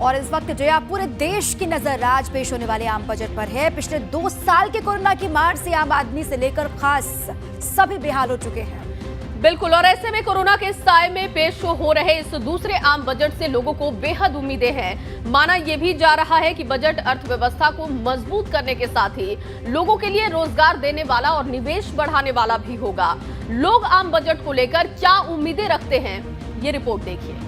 और इस वक्त जया पूरे देश की नजर आज पेश होने वाले आम बजट पर है। पिछले 2 साल के कोरोना की मार से आम आदमी से लेकर खास सभी बेहाल हो चुके हैं। बिल्कुल, और ऐसे में कोरोना के साए में पेश हो रहे इस दूसरे आम बजट से लोगों को बेहद उम्मीदें हैं। माना यह भी जा रहा है कि बजट अर्थव्यवस्था को मजबूत करने के साथ ही लोगों के लिए रोजगार देने वाला और निवेश बढ़ाने वाला भी होगा। लोग आम बजट को लेकर क्या उम्मीदें रखते हैं, ये रिपोर्ट देखिए।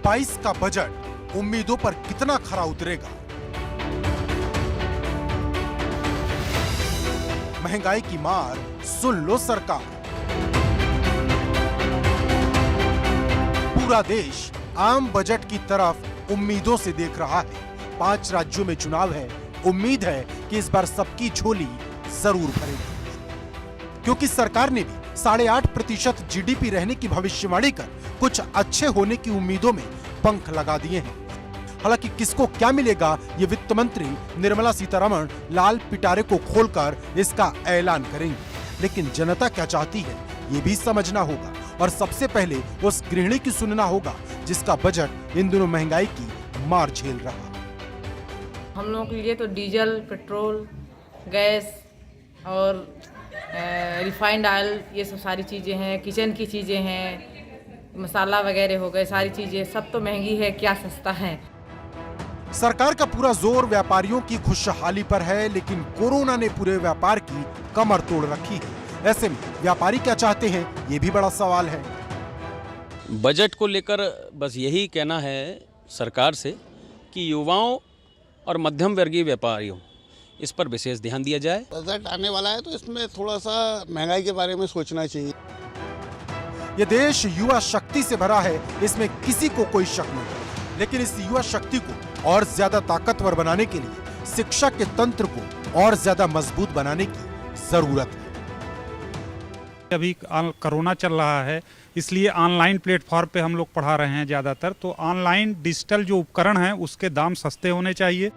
बाईस का बजट उम्मीदों पर कितना खरा उतरेगा? महंगाई की मार सुन लो सरकार। पूरा देश आम बजट की तरफ उम्मीदों से देख रहा है। 5 राज्यों में चुनाव है। उम्मीद है कि इस बार सबकी झोली जरूर भरेगी, क्योंकि सरकार ने भी 8.5% जीडीपी रहने की भविष्यवाणी कर कुछ अच्छे होने की उम्मीदों में पंख लगा दिए हैं। हालांकि किसको क्या मिलेगा, ये वित्त मंत्री निर्मला सीतारमण लाल पिटारे को खोलकर इसका ऐलान करेंगे। लेकिन जनता क्या चाहती है, ये भी समझना होगा और सबसे पहले उस गृहिणी की सुनना होगा जिसका बजट इन दिनों महंगाई की मार झेल रहा। हम लोगों के लिए तो डीजल, पेट्रोल, गैस और रिफाइंड ऑयल, ये सब सारी चीज़ें हैं। किचन की चीज़ें हैं, मसाला वगैरह हो गए, सारी चीज़ें सब तो महंगी है, क्या सस्ता है। सरकार का पूरा जोर व्यापारियों की खुशहाली पर है, लेकिन कोरोना ने पूरे व्यापार की कमर तोड़ रखी है। ऐसे में व्यापारी क्या चाहते हैं, ये भी बड़ा सवाल है। बजट को लेकर बस यही कहना है सरकार से कि युवाओं और मध्यम वर्गीय व्यापारियों, इस पर विशेष ध्यान दिया जाए। बजट आने वाला है तो इसमें थोड़ा सा महंगाई के बारे में सोचना चाहिए। ये देश युवा शक्ति से भरा है, इसमें किसी को कोई शक नहीं। लेकिन इस युवा शक्ति को और ज्यादा ताकतवर बनाने के लिए शिक्षा के तंत्र को और ज्यादा मजबूत बनाने की जरूरत है। अभी कोरोना चल रहा है, इसलिए ऑनलाइन प्लेटफॉर्म पे हम लोग पढ़ा रहे हैं ज़्यादातर। तो ऑनलाइन डिजिटल जो उपकरण हैं उसके दाम सस्ते होने चाहिए।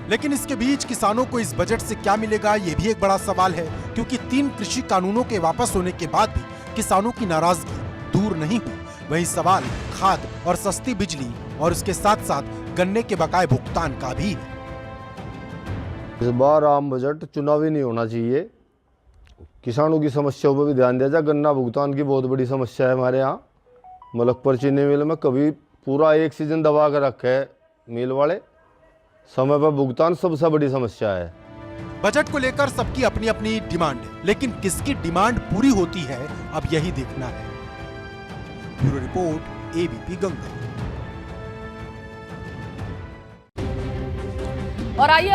लेकिन इसके बीच किसानों को इस बजट से क्या मिलेगा, ये भी एक बड़ा सवाल है, क्योंकि 3 कृषि कानूनों के वापस होने के बाद भी किसानों की नाराजगी दूर नहीं हुई। वही सवाल खाद और सस्ती बिजली और उसके साथ साथ गन्ने के बकाये भुगतान का भी है। इस बार आम बजट चुनावी नहीं होना चाहिए। किसानों की समस्याओं पर भी ध्यान दिया जाए। गन्ना भुगतान की बहुत बड़ी समस्या है हमारे यहाँ। मलकपुर चीनी मिल में कभी पूरा एक सीजन दबा कर रखा है मिल वाले। समय पर भुगतान सबसे बड़ी समस्या है। बजट को लेकर सबकी अपनी अपनी डिमांड है, लेकिन किसकी डिमांड पूरी होती है, अब यही देखना है। Bureau report, ABP Ganga. और आइए